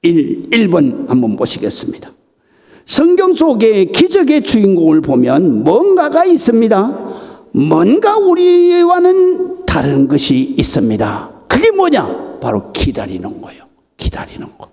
1번 한번 보시겠습니다. 성경 속에 기적의 주인공을 보면 뭔가가 있습니다. 뭔가 우리와는 다른 것이 있습니다. 그게 뭐냐? 바로 기다리는 거예요. 기다리는 거.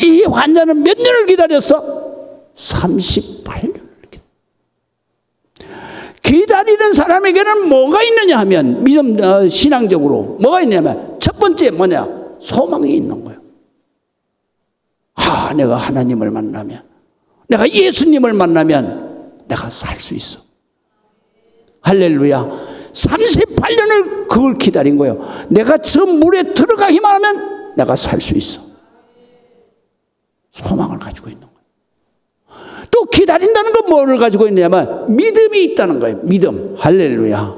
이 환자는 몇 년을 기다렸어? 38년을 기다리는 사람에게는 뭐가 있느냐 하면, 믿음, 신앙적으로 뭐가 있냐면, 첫 번째 뭐냐? 소망이 있는 거예요. 내가 하나님을 만나면, 내가 예수님을 만나면 내가 살 수 있어. 할렐루야. 38년을 그걸 기다린 거예요. 내가 저 물에 들어가기만 하면 내가 살 수 있어. 소망을 가지고 있는 거예요. 또 기다린다는 건 뭐를 가지고 있냐면 믿음이 있다는 거예요. 믿음. 할렐루야.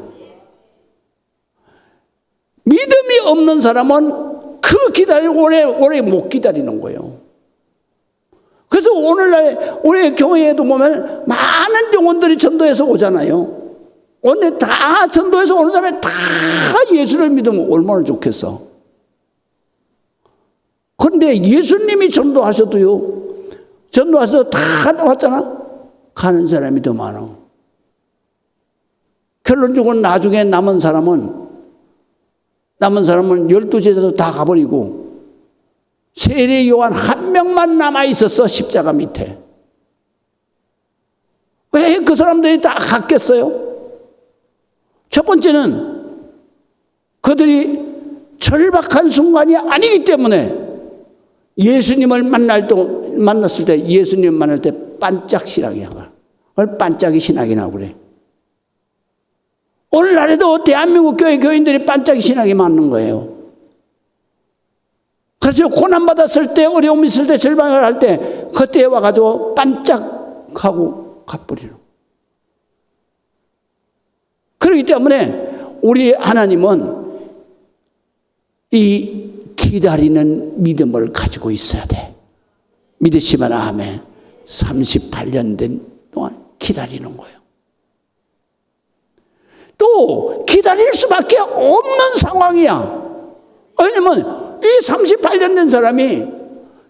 믿음이 없는 사람은 그 기다리고 오래 못 기다리는 거예요. 그래서 오늘날 우리 교회에도 보면 많은 영혼들이 전도해서 오잖아요. 오늘 다 전도해서 오는 사람이 다 예수를 믿으면 얼마나 좋겠어. 그런데 예수님이 전도하셔도요, 전도하셔도 다 왔잖아. 가는 사람이 더 많아. 결론적으로 나중에 남은 사람은 12제자도 다 가버리고 세례 요한 한 명만 남아있었어. 십자가 밑에. 왜 그 사람들이 다 갔겠어요? 첫 번째는 그들이 절박한 순간이 아니기 때문에 예수님을 만났을 때, 예수님을 만날 때 반짝 신앙이야. 그걸 반짝이 신앙이라고 그래. 오늘날에도 대한민국 교회 교인들이 반짝이 신앙이 맞는 거예요. 그래서 고난받았을 때, 어려움 있을 때, 절망을 할 때, 그때 와가지고 반짝하고 가버리는. 그렇기 때문에 우리 하나님은 이 기다리는 믿음을 가지고 있어야 돼. 믿으시면 아멘. 38년 된 동안 기다리는 거예요. 또 기다릴 수밖에 없는 상황이야. 왜냐면 이 38년 된 사람이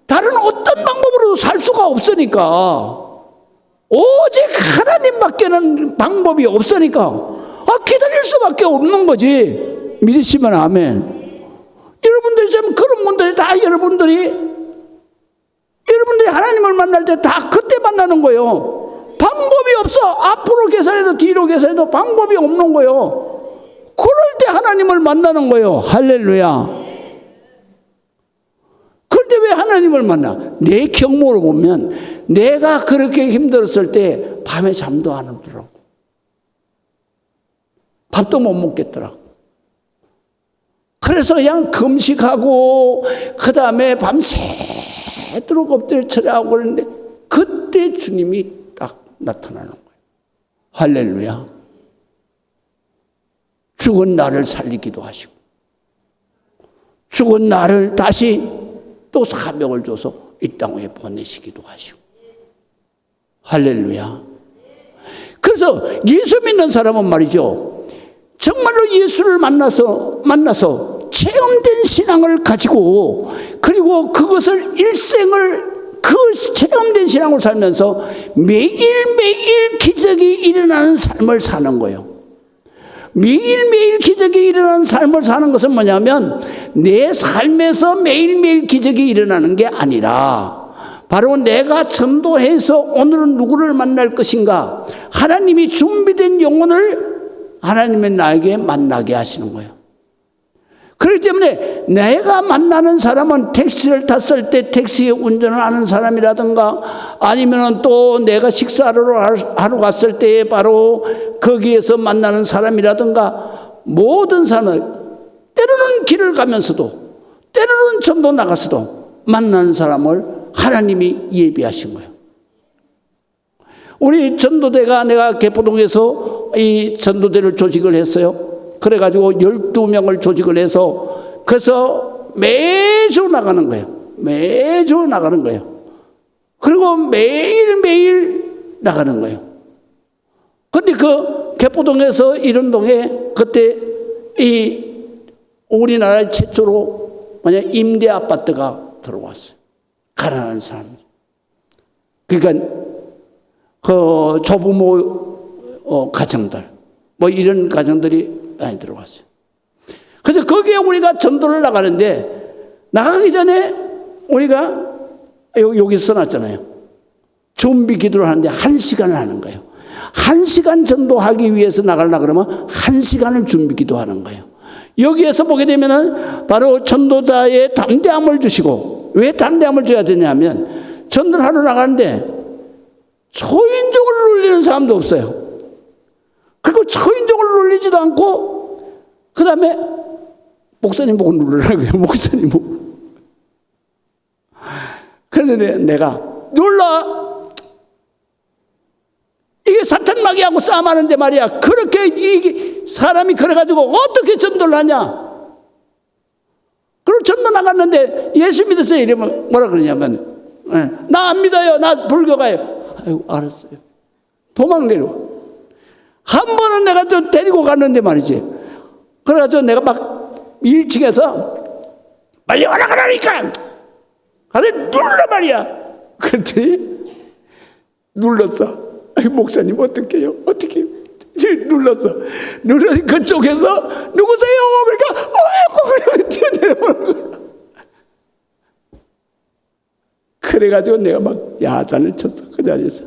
다른 어떤 방법으로도 살 수가 없으니까, 오직 하나님밖에는 방법이 없으니까 기다릴 수밖에 없는 거지. 믿으시면 아멘. 여러분들이 지금 그런 분들이 다 여러분들이 하나님을 만날 때 다 그때 만나는 거예요. 방법이 없어. 앞으로 계산해도 뒤로 계산해도 방법이 없는 거예요. 그럴 때 하나님을 만나는 거예요. 할렐루야. 그런데 왜 하나님을 만나? 내 경험을 보면 내가 그렇게 힘들었을 때 밤에 잠도 안 오더라고. 밥도 못 먹겠더라고. 그래서 그냥 금식하고 그 다음에 밤새도록 엎드려 절하고 그러는데 그때 주님이 딱 나타나는 거예요. 할렐루야. 죽은 나를 살리기도 하시고 죽은 나를 다시 또 사명을 줘서 이 땅에 보내시기도 하시고. 할렐루야. 그래서 예수 믿는 사람은 말이죠, 정말로 예수를 만나서 체험된 신앙을 가지고, 그리고 그것을 일생을 그 체험된 신앙을 살면서 매일매일 기적이 일어나는 삶을 사는 거예요. 매일매일 기적이 일어나는 삶을 사는 것은 뭐냐면 내 삶에서 매일매일 기적이 일어나는 게 아니라 바로 내가 전도해서 오늘은 누구를 만날 것인가, 하나님이 준비된 영혼을 하나님의 나에게 만나게 하시는 거예요. 그렇기 때문에 내가 만나는 사람은 택시를 탔을 때 택시 운전을 하는 사람이라든가, 아니면 또 내가 식사를 하러 갔을 때 바로 거기에서 만나는 사람이라든가, 모든 사람은 때로는 길을 가면서도 때로는 전도 나가서도 만나는 사람을 하나님이 예비하신 거예요. 우리 전도대가, 내가 개포동에서 이 전도대를 조직을 했어요. 그래가지고 12명을 조직을 해서, 그래서 매주 나가는 거예요. 매주 나가는 거예요. 그리고 매일매일 나가는 거예요. 근데 그 개포동에서 이른동에 그때 이 우리나라 최초로 뭐냐, 임대 아파트가 들어왔어요. 가난한 사람. 그러니까 그 조부모 가정들, 뭐 이런 가정들이 많이 들어왔어요. 그래서 거기에 우리가 전도를 나가는데, 나가기 전에 우리가 여기 써놨잖아요. 준비 기도를 하는데 1시간을 하는 거예요. 1시간 전도하기 위해서 나가려고 그러면 1시간을 준비 기도하는 거예요. 여기에서 보게 되면은 바로 전도자의 담대함을 주시고, 왜 담대함을 줘야 되냐면, 전도를 하러 나가는데 초인종을 눌리는 사람도 없어요. 그리고 초인종을 눌리지도 않고, 그 다음에 목사님 보고 누르라고요. 목사님 보고. 그래서 내가 눌러. 이게 사탄 마귀하고 싸움하는데 말이야. 그렇게 이 사람이 그래가지고 어떻게 전도를 하냐. 그리고 전도 나갔는데 예수 믿었어요. 이러면 뭐라 그러냐면, 나 안 믿어요. 나 불교 가요. 아이고, 알았어요. 도망 내려. 한 번은 내가 또 데리고 갔는데 말이지. 그래가지고 내가 막 1층에서 빨리 올라가라니까! 가서 눌러 말이야. 그랬더니 눌렀어. 아이, 목사님 어떡해요? 어떡해요? 눌렀어. 누르니 그쪽에서 누구세요? 그러니까 어이구 뛰어내려오는 거야. 그래가지고 내가 막 야단을 쳤어. 그 자리에서.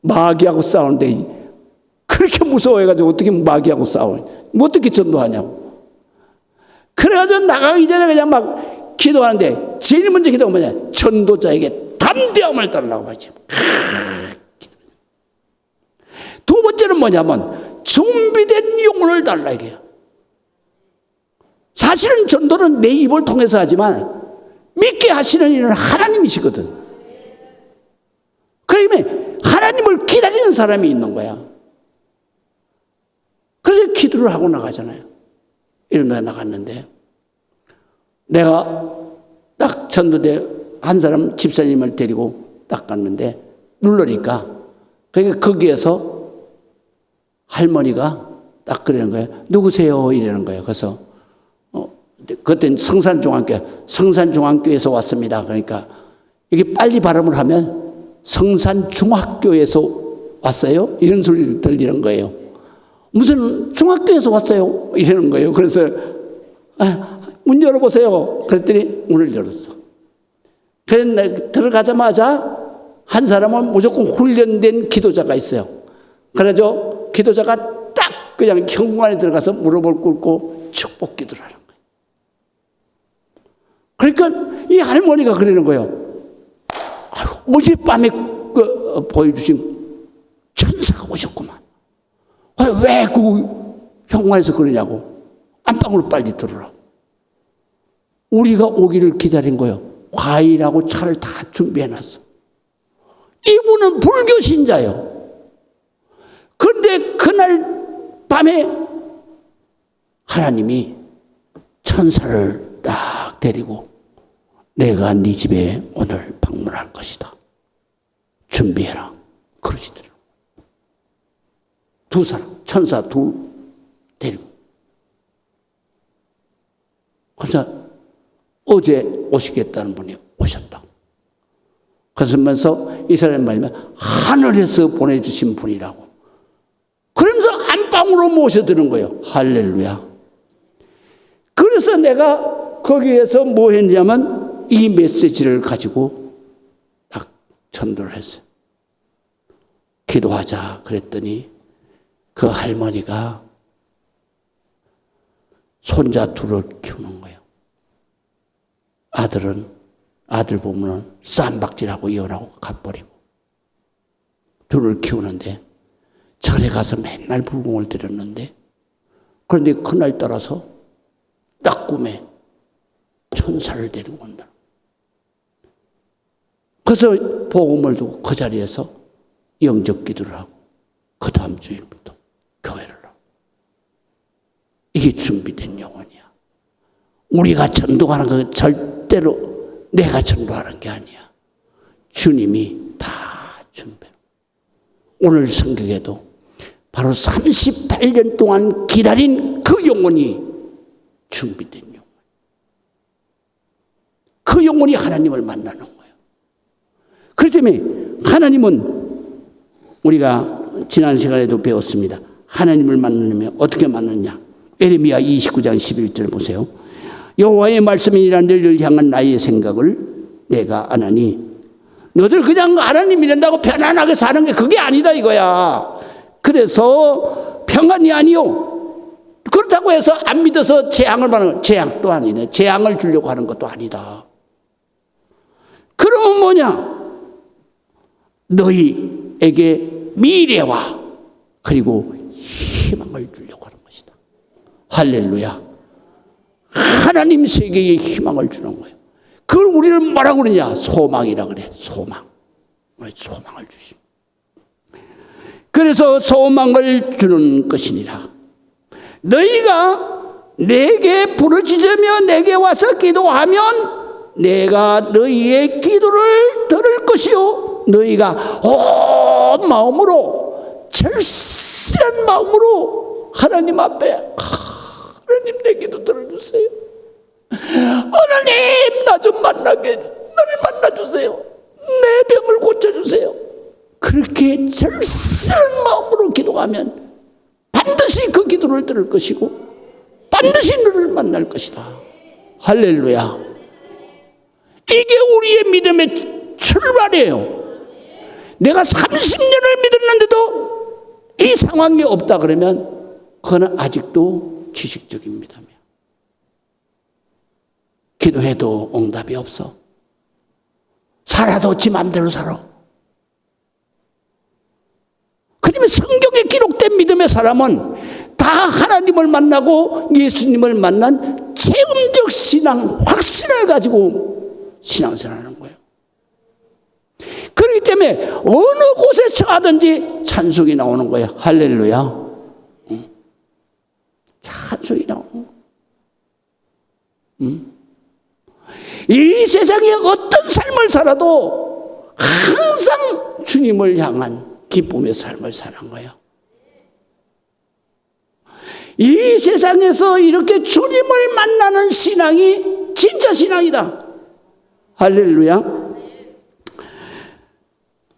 마귀하고 싸우는데 그렇게 무서워해가지고 어떻게 마귀하고 싸우냐. 뭐 어떻게 전도하냐고. 그래가지고 나가기 전에 그냥 막 기도하는데, 제일 먼저 기도가 뭐냐, 전도자에게 담대함을 달라고 하지. 두 번째는 뭐냐면 준비된 영혼을 달라 이게요. 사실은 전도는 내 입을 통해서 하지만 믿게 하시는 이는 하나님이시거든. 그러면 하나님을 기다리는 사람이 있는 거야. 그래서 기도를 하고 나가잖아요. 이런 데 나갔는데, 내가 딱 전도대 한 사람 집사님을 데리고 딱 갔는데, 누르니까 그러니까 거기에서 할머니가 딱 그러는 거예요. 누구세요? 이러는 거예요. 그래서 그때는 성산중앙교에서 왔습니다. 그러니까 이게 빨리 발음을 하면 성산중학교에서 왔어요? 이런 소리를 들리는 거예요. 무슨 중학교에서 왔어요? 이러는 거예요. 그래서 문 열어보세요. 그랬더니 문을 열었어. 그래서 들어가자마자 한 사람은 무조건 훈련된 기도자가 있어요. 그래서 기도자가 딱 그냥 현관에 들어가서 무릎을 꿇고 축복 기도를 하는 거예요. 그러니까 이 할머니가 그러는 거예요. 어젯밤에 보여주신 천사가 오셨구만. 왜 그 현관에서 그러냐고. 안방으로 빨리 들어라고. 우리가 오기를 기다린 거예요. 과일하고 차를 다 준비해놨어. 이분은 불교 신자예요. 그런데 그날 밤에 하나님이 천사를 딱 데리고, 내가 네 집에 오늘 방문할 것이다. 준비해라. 그러시더라고요. 두 사람, 천사 둘 데리고. 그래서 어제 오시겠다는 분이 오셨다고. 그러면서 이 사람이 말하면 하늘에서 보내주신 분이라고. 그러면서 안방으로 모셔드는 거예요. 할렐루야. 그래서 내가 거기에서 뭐 했냐면 이 메시지를 가지고 딱 전도를 했어요. 기도하자 그랬더니 그 할머니가 손자 둘을 키우는 거예요. 아들 보면은 쌈박질하고 이혼하고 가버리고, 둘을 키우는데 절에 가서 맨날 불공을 드렸는데, 그런데 그날 따라서 딱 꿈에 천사를 데리고 온다. 그래서 복음을 두고 그 자리에서 영접 기도를 하고 그 다음 주일부터 교회를 하고. 이게 준비된 영혼이야. 우리가 전도하는 건 절대로 내가 전도하는 게 아니야. 주님이 다 준비해. 오늘 성경에도 바로 38년 동안 기다린 그 영혼이 준비된 영혼. 영혼이 하나님을 만나는 거예요. 그렇기 때문에 하나님은 우리가 지난 시간에도 배웠습니다. 하나님을 만나려면 어떻게 만나느냐. 에레미야 29장 11절 보세요. 여호와의 말씀이니라 너희를 향한 나의 생각을 내가 아나니. 너들 그냥 하나님 이런다고 편안하게 사는 게 그게 아니다 이거야. 그래서 평안이 아니요. 그렇다고 해서 안 믿어서 재앙을 받는, 재앙도 아니네. 재앙을 주려고 하는 것도 아니다. 그러면 뭐냐? 너희에게 미래와 그리고 희망을 주려고 하는 것이다. 할렐루야. 하나님 세계에 희망을 주는 거예요. 그걸 우리는 뭐라고 그러냐? 소망이라 그래. 소망. 소망을 주시. 그래서 소망을 주는 것이니라. 너희가 내게 부르짖으며 내게 와서 기도하면 내가 너희의 기도를 들을 것이요 너희가 온 마음으로 절실한 마음으로 하나님 앞에 하나님 내 기도 들어주세요. 하나님 나 좀 만나게 나를 만나주세요. 내 병을 고쳐주세요. 그렇게 절실한 마음으로 기도하면 반드시 그 기도를 들을 것이고 반드시 너를 만날 것이다. 할렐루야. 이게 우리의 믿음의 출발이에요. 내가 30년을 믿었는데도 이 상황이 없다 그러면 그거는 아직도 지식적인 믿음이야. 기도해도 응답이 없어. 살아도 지 맘대로 살아. 그러면 성경에 기록된 믿음의 사람은 다 하나님을 만나고 예수님을 만난 체험적 신앙, 확신을 가지고 신앙생활하는 거예요. 그렇기 때문에 어느 곳에 처하든지 찬송이 나오는 거예요. 할렐루야. 찬송이 나오는 거예요. 이 세상에 어떤 삶을 살아도 항상 주님을 향한 기쁨의 삶을 사는 거예요. 이 세상에서 이렇게 주님을 만나는 신앙이 진짜 신앙이다. 할렐루야.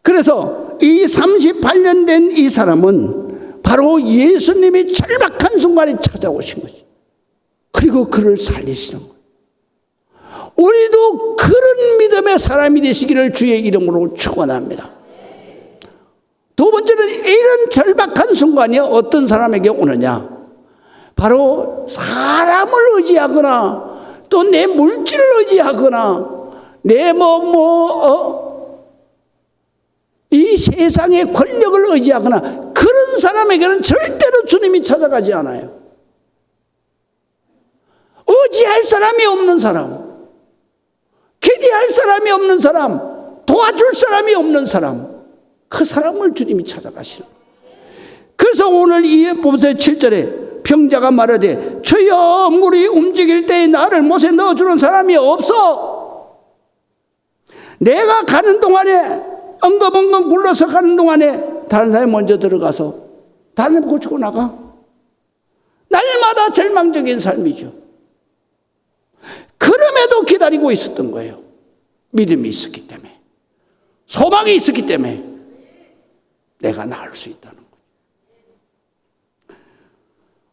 그래서 이 38년 된 이 사람은 바로 예수님이 절박한 순간에 찾아오신 거지. 그리고 그를 살리시는 거예요. 우리도 그런 믿음의 사람이 되시기를 주의 이름으로 축원합니다. 두 번째는 이런 절박한 순간이 어떤 사람에게 오느냐? 바로 사람을 의지하거나 또 내 물질을 의지하거나 내 이 세상의 권력을 의지하거나 그런 사람에게는 절대로 주님이 찾아가지 않아요. 의지할 사람이 없는 사람, 기대할 사람이 없는 사람, 도와줄 사람이 없는 사람, 그 사람을 주님이 찾아가시는 거예요. 그래서 오늘 이 보세요. 7절에 병자가 말하되 주여 물이 움직일 때에 나를 못에 넣어주는 사람이 없어. 내가 가는 동안에 엉금엉금 굴러서 가는 동안에 다른 사람이 먼저 들어가서 다른 사람 고치고 나가. 날마다 절망적인 삶이죠. 그럼에도 기다리고 있었던 거예요. 믿음이 있었기 때문에, 소망이 있었기 때문에 내가 나을 수 있다는 거예요.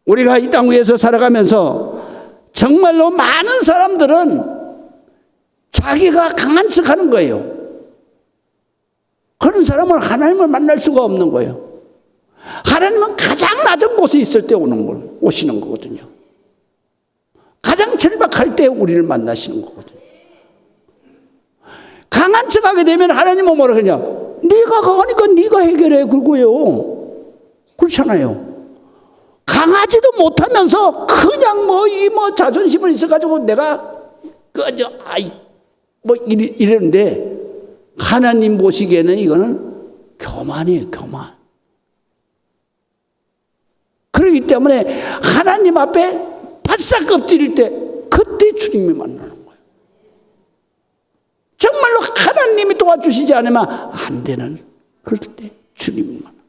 우리가 이 땅 위에서 살아가면서 정말로 많은 사람들은 자기가 강한 척 하는 거예요. 그런 사람은 하나님을 만날 수가 없는 거예요. 하나님은 가장 낮은 곳에 있을 때 오시는 거거든요. 가장 절박할 때 우리를 만나시는 거거든요. 강한 척 하게 되면 하나님은 뭐라 그러냐? 네가 강하니까 네가 해결해 그거예요. 그렇잖아요. 강하지도 못하면서 그냥 자존심은 있어가지고 내가 이러는데 하나님 보시기에는 이거는 교만이에요. 교만. 그렇기 때문에 하나님 앞에 바싹 엎드릴 때 그때 주님이 만나는 거예요. 정말로 하나님이 도와주시지 않으면 안 되는 그럴 때 주님이 만나요.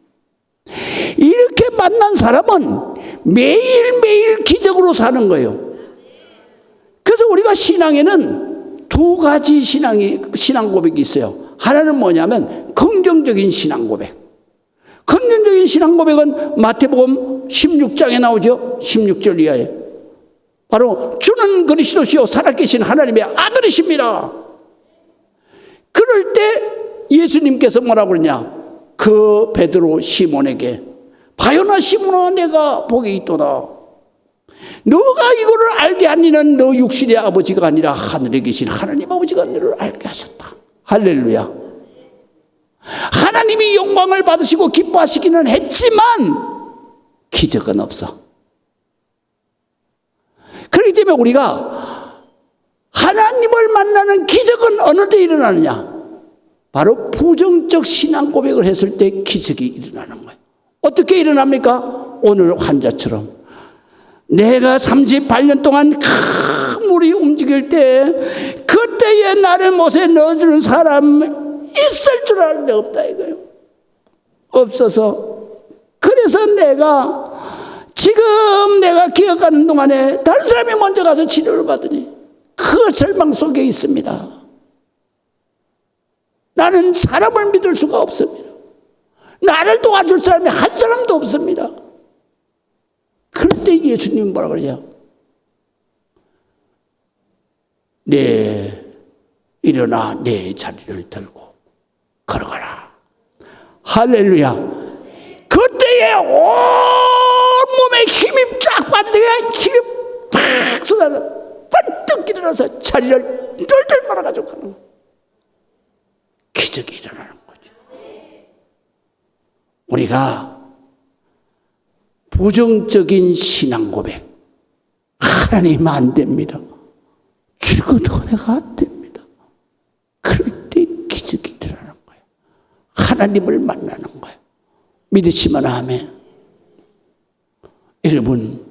이렇게 만난 사람은 매일매일 기적으로 사는 거예요. 그래서 우리가 신앙에는 두 가지 신앙 고백이 있어요. 하나는 뭐냐면 긍정적인 신앙 고백. 긍정적인 신앙 고백은 마태복음 16장에 나오죠. 16절 이하에. 바로 주는 그리스도시요 살아계신 하나님의 아들이십니다. 그럴 때 예수님께서 뭐라고 그러냐? 그 베드로 시몬에게 바요나 시몬아 내가 복이 있도다. 너가 이거를 알게 한 이는 너 육신의 아버지가 아니라 하늘에 계신 하나님 아버지가 너를 알게 하셨다. 할렐루야. 하나님이 영광을 받으시고 기뻐하시기는 했지만 기적은 없어. 그렇기 때문에 우리가 하나님을 만나는 기적은 어느 때 일어나느냐? 바로 부정적 신앙 고백을 했을 때 기적이 일어나는 거예요. 어떻게 일어납니까? 오늘 환자처럼 내가 38년 동안 큰 물이 움직일 때 그때에 나를 못에 넣어주는 사람 있을 줄 알았는데 없다 이거예요. 없어서 그래서 지금 내가 기억하는 동안에 다른 사람이 먼저 가서 치료를 받으니 그 절망 속에 있습니다. 나는 사람을 믿을 수가 없습니다. 나를 도와줄 사람이 한 사람도 없습니다. 그럴 때 예수님은 뭐라 그러냐? 일어나 내 자리를 들고 걸어가라. 할렐루야. 그때에 온 몸에 힘이 쫙 빠지게 힘이 팍 쏟아져 번뜩 일어나서 자리를 똘똘 말아가지고 가는 거예요. 기적이 일어나는 거죠. 우리가 부정적인 신앙 고백 하나님 안 됩니다. 죽어도 내가 안 됩니다. 그럴 때 기적이 일어나는 거예요. 하나님을 만나는 거예요. 믿으시면 아멘. 여러분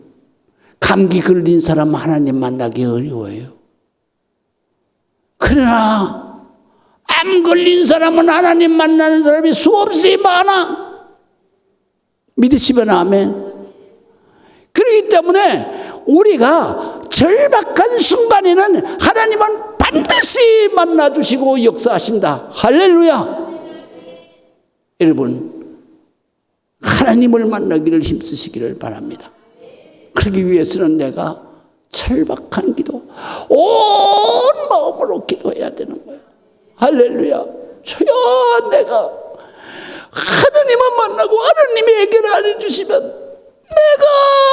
감기 걸린 사람 하나님 만나기 어려워요. 그러나 암 걸린 사람은 하나님 만나는 사람이 수없이 많아. 믿으시면 아멘. 그렇기 때문에 우리가 절박한 순간에는 하나님은 반드시 만나주시고 역사하신다. 할렐루야. 여러분 하나님을 만나기를 힘쓰시기를 바랍니다. 그러기 위해서는 내가 절박한 기도 온 마음으로 기도해야 되는 거예요. 할렐루야. 주여 내가 하나님을 만나고 하나님이 해결을 안 해주시면 내가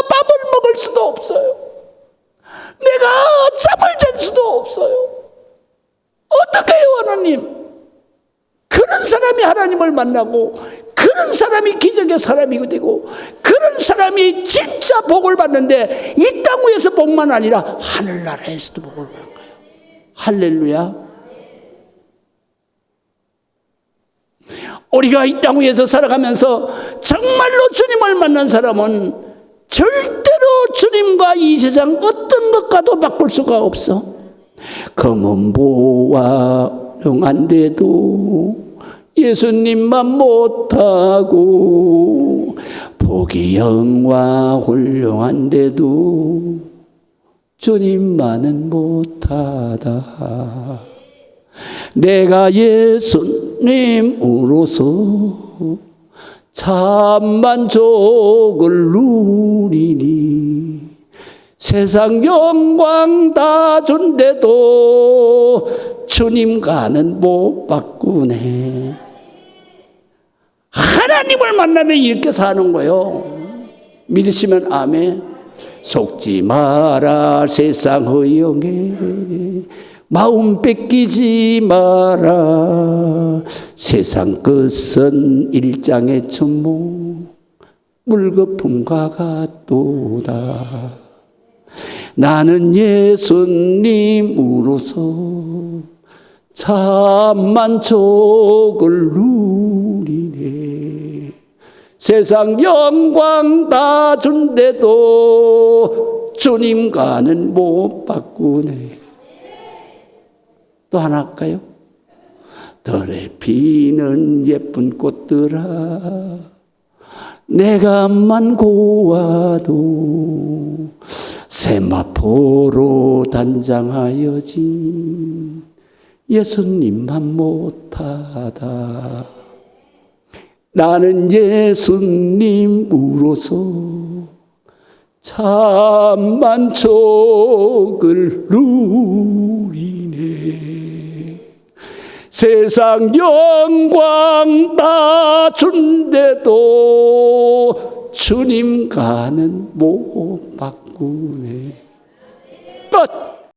밥을 먹을 수도 없어요. 내가 잠을 잘 수도 없어요. 어떻게 해요 하나님? 그런 사람이 하나님을 만나고 그런 사람이 기적의 사람이 되고 그런 사람이 진짜 복을 받는데 이 땅 위에서 복만 아니라 하늘나라에서도 복을 받는 거예요. 할렐루야. 우리가 이 땅 위에서 살아가면서 정말로 주님을 만난 사람은 절대로 주님과 이 세상 어떤 것과도 바꿀 수가 없어. 검은 보화 훌륭한데도 예수님만 못하고 복이 영화 훌륭한데도 주님만은 못하다. 내가 예수님으로서 참 만족을 누리니 세상 영광 다 준대도 주님과는 못 바꾸네. 하나님을 만나면 이렇게 사는 거예요. 믿으시면 아멘. 속지 마라 세상 허영에 마음 뺏기지 마라. 세상 끝은 일장의 천목 물거품과 같도다. 나는 예수님으로서 참 만족을 누리네. 세상 영광 다 준대도 주님과는 못 바꾸네. 또 하나 할까요? 들에 피는 예쁜 꽃들아 내가만 고와도 세마포로 단장하여진 예수님만 못하다. 나는 예수님으로서 참 만족을 누리네. 세상 영광 다 준대도 주님과는 못 바꾸네. 끝.